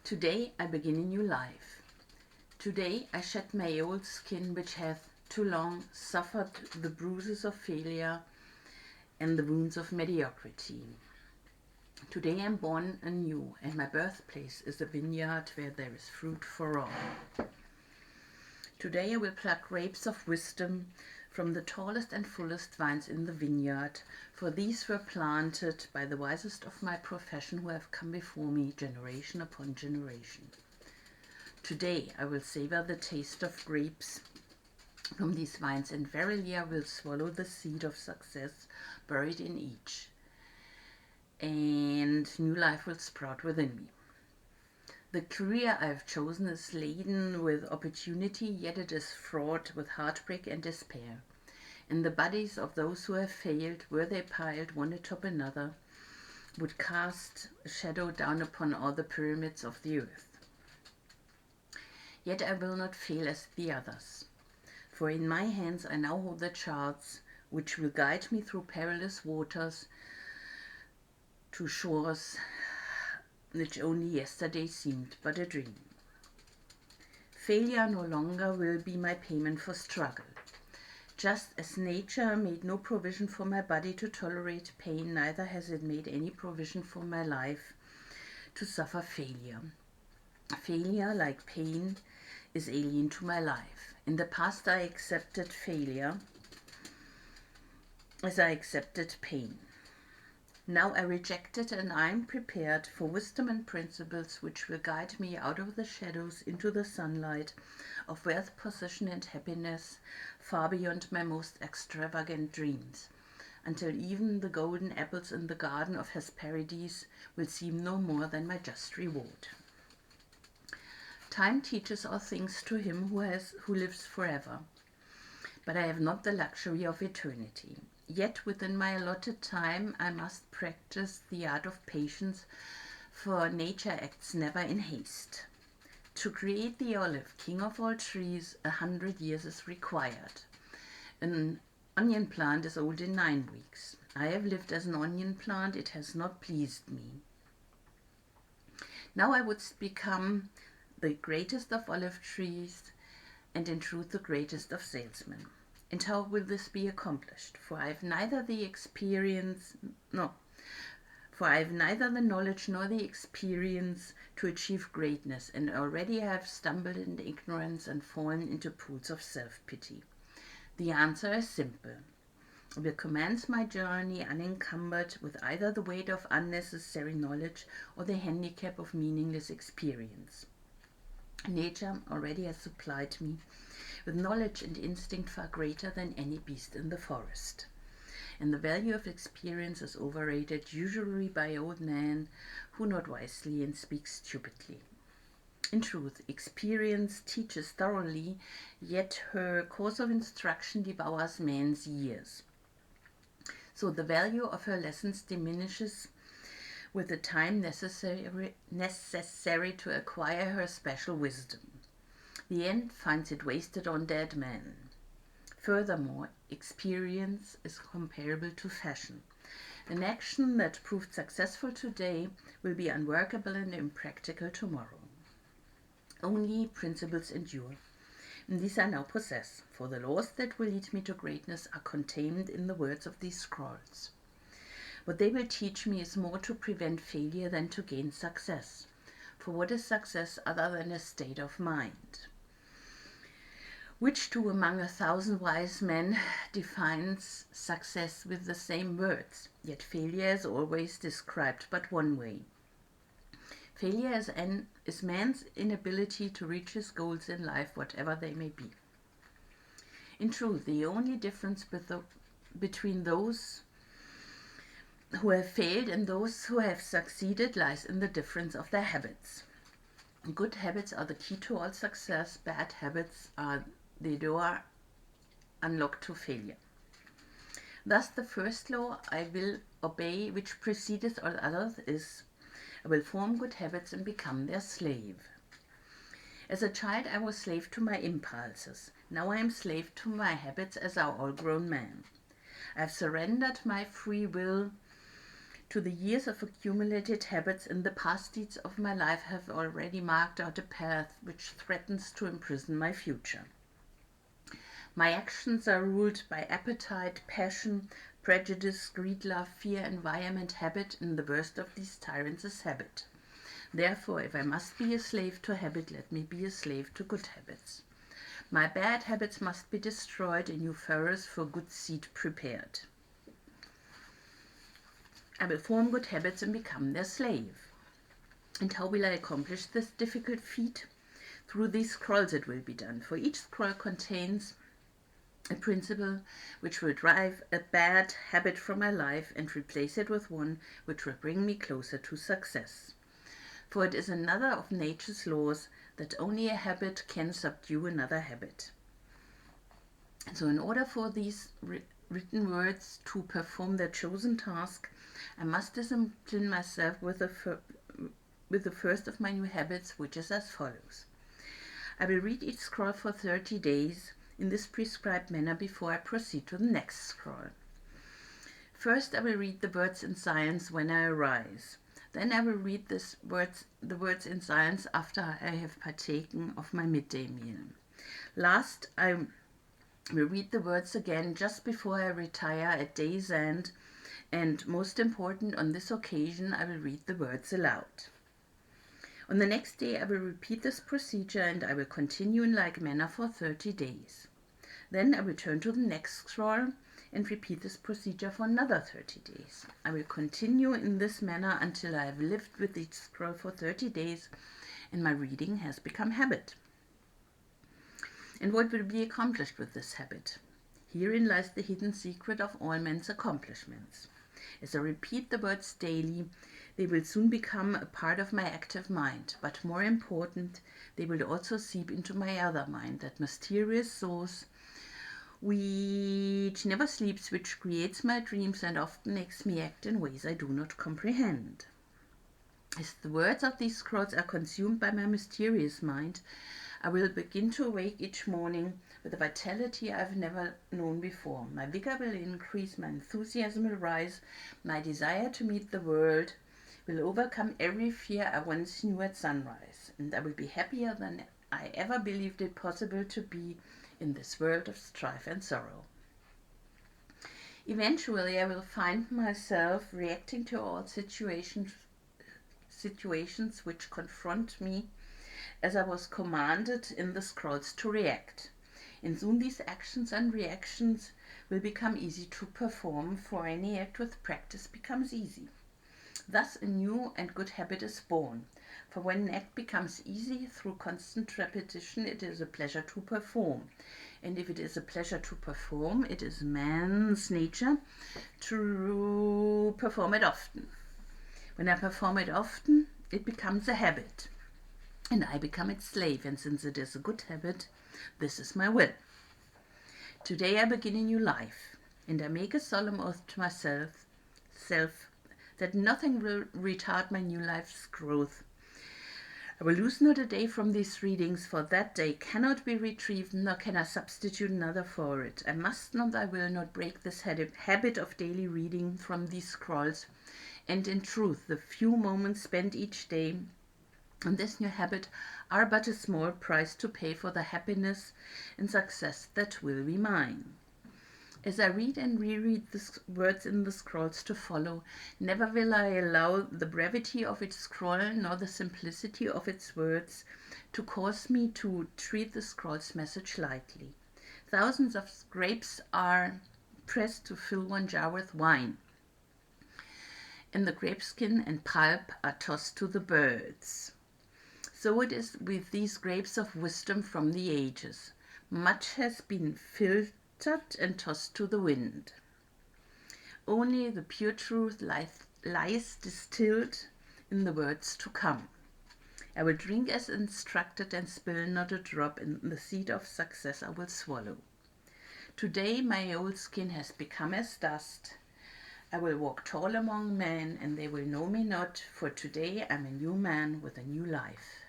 Today I begin a new life. Today I shed my old skin which hath too long suffered the bruises of failure and the wounds of mediocrity. Today I am born anew, and my birthplace is a vineyard where there is fruit for all. Today I will pluck grapes of wisdom from the tallest and fullest vines in the vineyard, for these were planted by the wisest of my profession who have come before me generation upon generation. Today I will savor the taste of grapes from these vines, and verily I will swallow the seed of success buried in each, and new life will sprout within me. The career I have chosen is laden with opportunity, yet it is fraught with heartbreak and despair. And the bodies of those who have failed, were they piled one atop another, would cast a shadow down upon all the pyramids of the earth. Yet I will not fail as the others, for in my hands I now hold the charts which will guide me through perilous waters to shores which only yesterday seemed but a dream. Failure no longer will be my payment for struggle. Just as nature made no provision for my body to tolerate pain, neither has it made any provision for my life to suffer failure. Failure, like pain, is alien to my life. In the past I accepted failure as I accepted pain. Now I reject it, and I am prepared for wisdom and principles which will guide me out of the shadows into the sunlight of wealth, position, and happiness, far beyond my most extravagant dreams, until even the golden apples in the garden of Hesperides will seem no more than my just reward. Time teaches all things to him who lives forever, but I have not the luxury of eternity. Yet within my allotted time I must practice the art of patience, for nature acts never in haste. To create the olive, king of all trees, 100 years is required. An onion plant is old in 9 weeks. I have lived as an onion plant, it has not pleased me. Now I would become the greatest of olive trees, and in truth the greatest of salesmen. And how will this be accomplished? For I have neither the knowledge nor the experience to achieve greatness, and already I have stumbled in ignorance and fallen into pools of self-pity. The answer is simple. I will commence my journey unencumbered with either the weight of unnecessary knowledge or the handicap of meaningless experience. Nature already has supplied me with knowledge and instinct far greater than any beast in the forest. And the value of experience is overrated, usually by old men who nod wisely and speak stupidly. In truth, experience teaches thoroughly, yet her course of instruction devours man's years. So the value of her lessons diminishes with the time necessary to acquire her special wisdom. The end finds it wasted on dead men. Furthermore, experience is comparable to fashion. An action that proved successful today will be unworkable and impractical tomorrow. Only principles endure, and these I now possess, for the laws that will lead me to greatness are contained in the words of these scrolls. What they will teach me is more to prevent failure than to gain success. For what is success other than a state of mind? Which two among 1,000 wise men defines success with the same words? Yet failure is always described but one way. Failure is man's inability to reach his goals in life, whatever they may be. In truth, the only difference between those who have failed and those who have succeeded lies in the difference of their habits. Good habits are the key to all success. Bad habits are the door unlocked to failure. Thus the first law I will obey, which precedeth all others, is I will form good habits and become their slave. As a child I was slave to my impulses. Now I am slave to my habits as are all grown men. I have surrendered my free will To the years of accumulated habits in the past deeds of my life have already marked out a path which threatens to imprison my future. My actions are ruled by appetite, passion, prejudice, greed, love, fear, environment, habit, and the worst of these tyrants is habit. Therefore, if I must be a slave to habit, let me be a slave to good habits. My bad habits must be destroyed, and new furrows for good seed prepared. I will form good habits and become their slave. And how will I accomplish this difficult feat? Through these scrolls it will be done, for each scroll contains a principle which will drive a bad habit from my life and replace it with one which will bring me closer to success. For it is another of nature's laws that only a habit can subdue another habit. So in order for these written words to perform their chosen task, I must discipline myself with the first of my new habits, which is as follows. I will read each scroll for 30 days in this prescribed manner before I proceed to the next scroll. First, I will read the words in silence when I arise. Then I will read the words in silence after I have partaken of my midday meal. Last, I will read the words again just before I retire at day's end, and most important, on this occasion, I will read the words aloud. On the next day, I will repeat this procedure and I will continue in like manner for 30 days. Then I will turn to the next scroll and repeat this procedure for another 30 days. I will continue in this manner until I have lived with each scroll for 30 days and my reading has become habit. And what will be accomplished with this habit? Herein lies the hidden secret of all men's accomplishments. As I repeat the words daily, they will soon become a part of my active mind, but more important, they will also seep into my other mind, that mysterious source which never sleeps, which creates my dreams and often makes me act in ways I do not comprehend. As the words of these scrolls are consumed by my mysterious mind, I will begin to awake each morning with a vitality I've never known before. My vigor will increase, my enthusiasm will rise, my desire to meet the world will overcome every fear I once knew at sunrise, and I will be happier than I ever believed it possible to be in this world of strife and sorrow. Eventually, I will find myself reacting to all situations which confront me as I was commanded in the scrolls to react. And soon these actions and reactions will become easy to perform, for any act with practice becomes easy. Thus a new and good habit is born, for when an act becomes easy through constant repetition, it is a pleasure to perform. And if it is a pleasure to perform, it is man's nature to perform it often. When I perform it often, it becomes a habit, and I become its slave, and since it is a good habit, this is my will. Today I begin a new life, and I make a solemn oath to myself that nothing will retard my new life's growth. I will lose not a day from these readings, for that day cannot be retrieved, nor can I substitute another for it. I must not, I will not break this habit of daily reading from these scrolls, and in truth, the few moments spent each day on this new habit are but a small price to pay for the happiness and success that will be mine. As I read and reread the words in the scrolls to follow, never will I allow the brevity of its scroll nor the simplicity of its words to cause me to treat the scroll's message lightly. Thousands of grapes are pressed to fill one jar with wine, and the grape skin and pulp are tossed to the birds. So it is with these grapes of wisdom from the ages. Much has been filtered and tossed to the wind. Only the pure truth lies distilled in the words to come. I will drink as instructed and spill not a drop, in the seed of success I will swallow. Today my old skin has become as dust. I will walk tall among men, and they will know me not, for today I'm a new man with a new life.